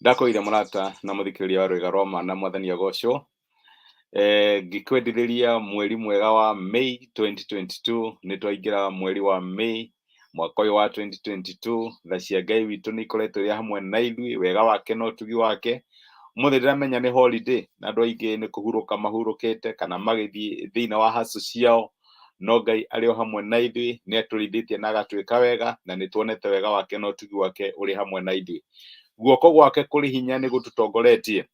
Ndakoire murata na muthikiriria wa Rwĩga Roma na mwathani agocwo. Ngĩkwendithĩria mweri mwega wa May 2022 nĩ twaingĩra mweri wa May mwaka ũyũ wa 2022. Tha cia Ngai witũ nĩ ikoretwo irĩ hamwe na ithuĩ, wega wake na ũtugi wake. Ũmũthĩ ndĩramenya nĩ holiday na andũ aingĩ nĩ kũhurũka mahurũkĩte kana magĩthiĩ thĩinĩ wa hustle ciao, no Ngai arĩ o hamwe na ithuĩ, nĩ atũrithĩtie na agatwĩka wega, na nĩ tuonete wega wake na ũtugi wake ũrĩ hamwe na ithuĩ. Guoko gwake kũrĩ hinya nĩ gũtũtongoretie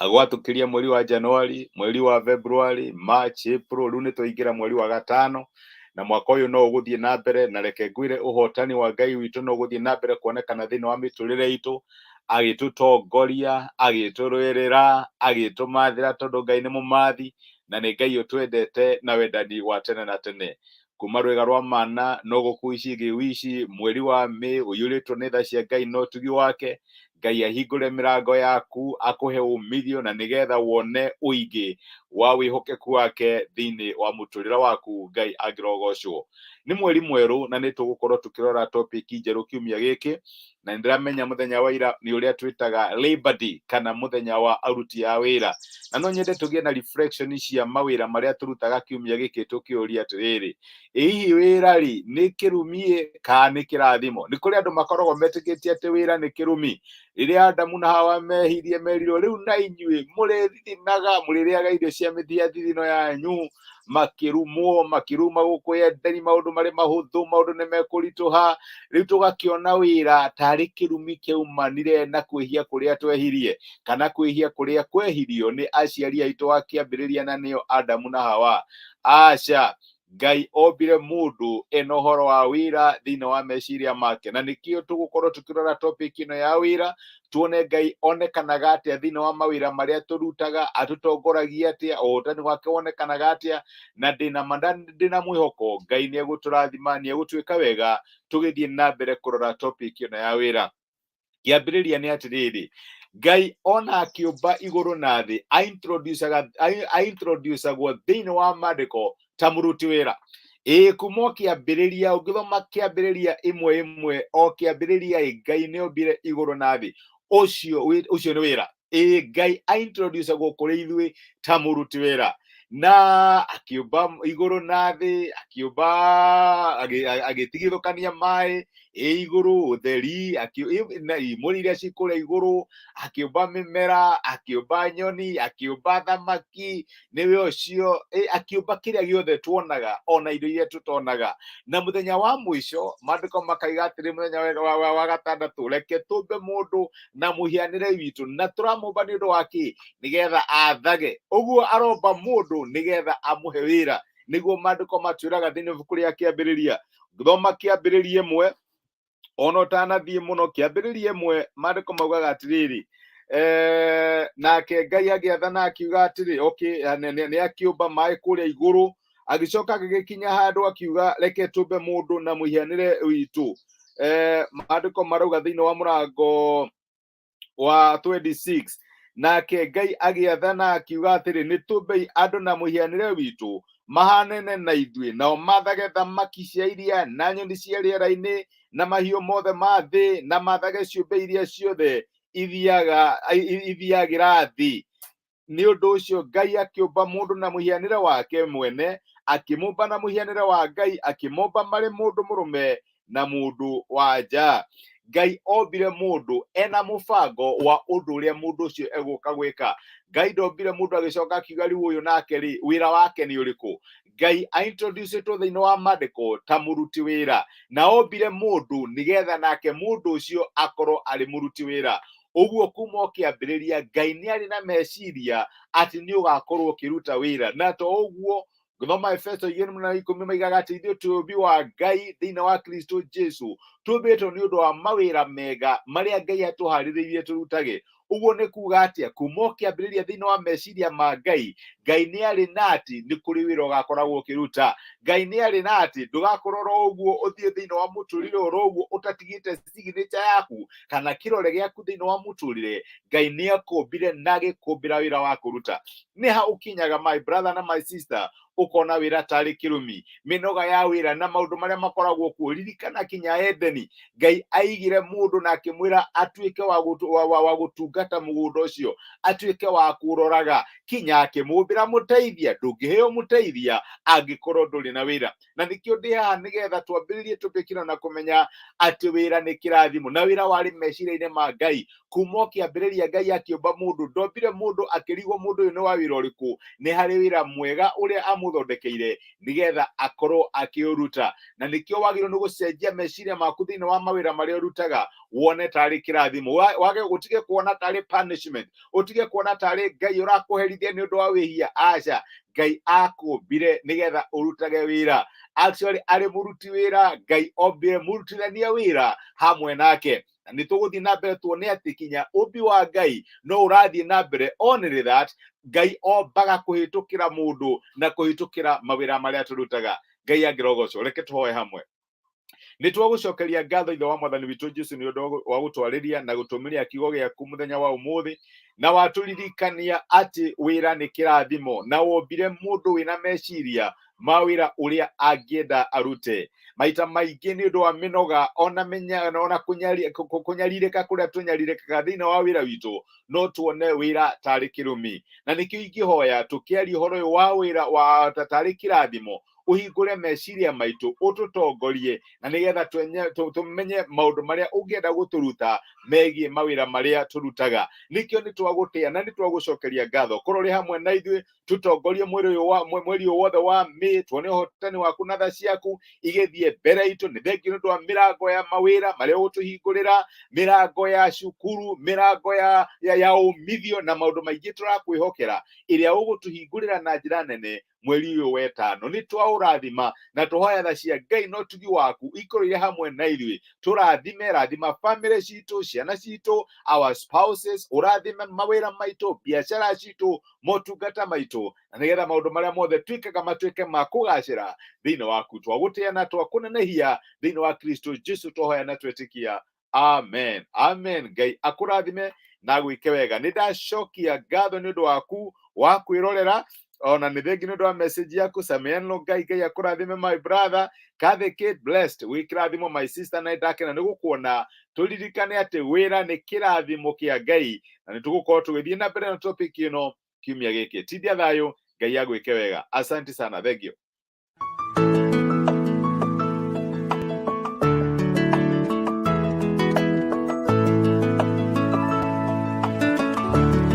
agwatũkĩria mweri wa Januari, mweri wa February, March, April, rĩu nĩ twaingĩra mweri wa gatano, na mwaka ũyũ no ũgũthiĩ na mbere, na reke ngwĩre ũhotani wa Ngai witũ no ũgũthiĩ na mbere kuonekana thĩinĩ wa mĩtũrĩre itũ, agĩtũtongoria, agĩtũrũĩrĩra, agĩtũmathĩra, tondũ Ngai nĩ mũmathi na nĩ Ngai ũtwendete na wendani wa tene na tene. Kuma Rwĩga rwa mana no gũkuici gĩwici mweri wa May ũiyũrĩtwo nĩ tha cia Ngai no ũtugi wake. Ngai ahingũre mĩrango yaku, akũhe umithio, na nĩgetha wone ũingĩ wa wĩhokeku wake thĩinĩ wa mũtũrĩre waku. Ngai angĩrogocwo. Nĩ mweri mwerũ na nĩ tũgũkorwo tũkĩrora topic njerũ kiumia gĩkĩ, na nĩndĩramenya mũthenya wa ira nĩ ũrĩa twĩtaga Labor Day kana mũthenya wa aruti a wĩra, na no nyende tũgĩe na reflection cia mawĩra marĩa tũrutaga kiumia gĩkĩ tũkĩũria atĩrĩrĩ, hihi wĩra rĩ nĩ kĩrumi kana nĩ kĩrathimo? Nĩ kũrĩ andũ makoragwo metĩkĩtie atĩ wĩra nĩ kĩrumi. Rĩrĩa Adamu na Hawa mehirie merirwo rĩu na inyuĩ mũrĩthithinaga, mũrĩrĩaga irio cia mĩthithino yanyu, makĩrumwo makĩruma gũkũ Edeni, maũndũ marĩ mahũthũ, maũndũ nĩ mekũritũha. Rĩu tũgakĩona wĩra tarĩ kĩrumi kĩaumanire na kwĩhia kũrĩa twehirie, kana kwĩhia kũrĩa kwehirio nĩ aciari aitũ a kĩambĩrĩria, na nĩo Adamu na Hawa. Aca, Ngai ombire mũndũ ena ũhoro wa wĩra thĩinĩ wa meciria make, na nĩkĩo tũgũkorwo tũkĩrora topic ĩno ya wĩra, tuone Ngai onekanaga atĩa thĩinĩ wa mawĩra marĩa tũrutaga, atũtongoragia atĩa, ũhotani wake wonekanaga atĩa, na ndĩna mwĩhoko Ngai nĩ egũtũrathima, nĩ egũtwĩka wega tũgĩthiĩ na mbere kũrora topic ĩno ya wĩra. Kĩambĩrĩria nĩ atĩrĩrĩ, Ngai ona akĩũmba igũrũ na thĩ aintroducagwo thĩinĩ wa maandĩko ta mũruti wĩra. Kuma kĩambĩrĩria, ũngĩthoma kĩambĩrĩria ĩmwe o kĩambĩrĩria, Ngai nĩ ombire igũrũ na thĩ, ũcio nĩ wĩra. Ngai aintroducagwo kũrĩ ithuĩ ta mũruti wĩra, na akĩũmba igũrũ na thĩ, akĩũmba agĩtigithũkania maĩ igũrũ, ũtheri, imũrĩ iria ci kũrĩa igũrũ, akĩũmba mĩmera, akĩũmba nyoni, akĩũmba thamaki, nĩwe ũcio, akĩũmba kĩrĩa gĩothe tuonaga, ona indo iria tũtonaga. Na mũthenya wa mũico maandĩko makaiga atĩrĩ, mũthenya wa gatandatũ, reke tũmbe mũndũ na mũhianĩre witũ, na tũramũmba nĩ ũndũ wa kĩ? Nĩgetha athage. Ũguo aromba mũndũ nĩgetha amũhe wĩra, nĩguo maandĩko matwĩraga thĩinĩ wa ibuku rĩa Kĩambĩrĩria. Thoma Kĩambĩrĩria 1, ona ũtanathiĩ mũno, Kĩambĩrĩria 1 maandĩko maugaga atĩrĩrĩ, nake Ngai agĩathana akiuga atĩrĩ, nĩ akĩũmba maĩ kũrĩa igũrũ, agĩcoka agĩgĩkinya handũ akiuga reke tũmbe mũndũ na mũhianĩre witũ. Maandĩko marauga thĩinĩ wa mũrango wa 26, nake Ngai agĩathana akiuga atĩrĩ, nĩ tũmbei andũ na mũhianĩre witũ mahanene na ithuĩ, nao mathage thamaki cia iria na nyoni cia rĩera-inĩ na mahiũ mothe ma thĩ, na mathage ciũmbe iria ciothe ithiagĩra thĩ. Nĩ ũndũ ũcio Ngai akĩũmba mũndũ na mũhianĩre wake mwene, akĩmũmba na mũhianĩre wa Ngai, akĩmũmba marĩ mũndũ mũrũme na mũndũ wa nja. Ngai ombire mũndũ ena mũbango wa ũndũ ũrĩa mũndũ ũcio egũka gwĩka. Ngai ndombire mũndũ agĩcoka akiuga rĩu ũyũ nake rĩ, wĩra wake nĩ ũrĩkũ? Ngai aintroducĩtwo thĩinĩ wa maandĩko ta mũruti wĩra, na ombire mũndũ nĩgetha nake mũndũ ũcio akorwo arĩ mũruti wĩra. Ũguo kuma kĩambĩrĩria Ngai nĩ arĩ na meciria atĩ nĩ ũgakorwo ũkĩruta wĩra, na to ũguo, ngĩthoma Efeso 2:10 maigaga atĩ ithuĩ twĩ ũmbi wa Ngai thĩinĩ wa Kristo Jesu, tũmbĩtwo nĩ ũndũ wa mawĩra mega marĩa Ngai atũharĩrĩirie tũrutage. Uguo nĩ kuga atĩa kuma kĩambĩrĩria thĩinĩ wa meciria ma Ngai, Ngai nĩ arĩ na atĩ nĩ kũrĩ wĩra ũgakoragwo ũkĩruta. Ngai nĩ arĩ na atĩ ndũgakorwo ro ũguo ũthiĩ thĩinĩ wa mũtũrĩre oro ũguo ũtatigĩte signature yaku kana kĩrore gĩaku thĩinĩ wa mũtũrĩre. Ngai nĩ akũmbire na agĩkũmbĩra wĩra wa kũruta. Nĩ ha ũkinyaga my brother na my sister, ukona wĩra tarĩ kĩrumi, mĩnoga ya wĩra na maũndũ marĩa makoragwo kuo. Ririkana kinya Edeni, Ngai aigire mũndũ na akĩmwĩra atuĩke wa gũtungata mũgũnda ũcio, atuĩke wa kũroraga, kinya akĩmũmbĩra mũteithia. Ndũngĩheo mũteithia angĩkorwo ndũrĩ na wĩra. Na nĩkĩo ndĩ haha nĩgetha twambĩrĩrie tũpĩkĩra na kũmenya atĩ wĩra nĩ kĩrathimo, na wĩra warĩ meciria-inĩ ma Ngai. Kuma kĩambĩrĩria Ngai akĩũmba mũndũ, ndombire mũndũ akĩrigwo mũndũ ũyũ nĩ wa wĩra ũrĩkũ. Nĩ harĩ wĩra mwega ũrĩa amũthondekeire nĩgetha akorwo akĩũruta. Na nĩkĩo wagĩrĩirwo nĩ gũcenjia meciria maku thĩinĩ wa mawĩra marĩa ũrutaga, wone tarĩ kĩrathimo. Wage ũtige kuona tarĩ punishment, ũtige kuona tarĩ Ngai ũrakũherithia nĩ ũndũ wa wĩhia. Aca, Ngai akũmbire nĩgetha ũrutage wĩra. Actually arĩ mũruti wĩra, Ngai ombire mũrutithanie wĩra hamwe nake. Na nĩ tũgũthiĩ na mbere tuone atĩ kinya ũmbi wa Ngai no ũrathiĩ na mbere, only that Ngai ombaga kũhĩtũkĩra mũndũ na kũhĩtũkĩra mawĩra marĩa tũrutaga. Ngai angĩrogocwo. Reke tũhoe hamwe. Nĩ twagũcokeria ngatho Ithe wa Mwathani witũ Jesũ nĩ ũndũ wa gũtwarĩria na gũtũmĩria kiugo gĩaku mũthenya wa ũmũthĩ, na watũririkania atĩ wĩra nĩ kĩrathimo, na wombire mũndũ wĩna meciria ma wĩra ũrĩa angĩenda arute. Maita maingĩ nĩ ũndũ wa mĩnoga ona kũnyarirĩka kũrĩa tũnyarirĩkaga thĩinĩ wa wĩra witũ, no tuone wĩra tarĩ kĩrumi. Na nĩkĩo ingĩhoya tũkĩaria ũhoro ũyũ wa wĩra wa tarĩ kĩrathimo, ũhingũre meciria maitũ, ũtũtongorie, na nĩgetha tũmenye maũndũ marĩa ũngĩenda gũtũruta megiĩ mawĩra marĩa tũrutaga. Nĩkĩo nĩ twagũtĩa na nĩ twagũcokeria ngatho. Korwo ũrĩ hamwe na ithuĩ, tũtongorie mweri ũyũ wothe wa May, tuone ũhotani waku na tha ciaku igĩthiĩ mbere itũ. Nĩ thengio nĩ ũndũ wa mĩrango ya mawĩra marĩa ũgũtũhingũrĩra, mĩrango ya cukuru, mĩrango ya umithio na maũndũ maingĩ tũrakwĩhokera, ĩrĩa ũgũtũhingũrĩra na njĩra nene mweri ũyũ wa ĩtano. Nĩ twaũrathima na tũhoya tha cia Ngai na ũtugi waku ikorwo irĩ hamwe na ithuĩ. Tũrathime, rathima family citũ, ciana citũ, our spouses, ũrathime mawĩra maitũ, biacara citũ, motungata maitũ, na nĩgetha maũndũ marĩa mothe twĩkaga matuĩke ma kũgacĩra thĩinĩ waku. Twagũtĩa na twakũnenehia thĩinĩ wa Kristo Jesũ tũhoya na twetĩkia. Amen. Amen. Ngai akũrathime na gwĩke wega. Nĩ ndacokia ngatho nĩ ũndũ waku wa kwĩrorera, ona nĩ thengi nĩ ũndũ wa message yaku. Sameano Ngai akũrathime my brother. Kathe Kate blessed wĩ kĩrathimo my sister, na ndakena nĩ gũkuona. Tũririkane atĩ wĩra nĩ kĩrathimo kĩa Ngai, na nĩ tũgũkorwo tũgĩthiĩ na mbere na topic ĩno kiumia gĩkĩ. Tithia thayũ, Ngai agwĩke wega. Asante sana, thank you.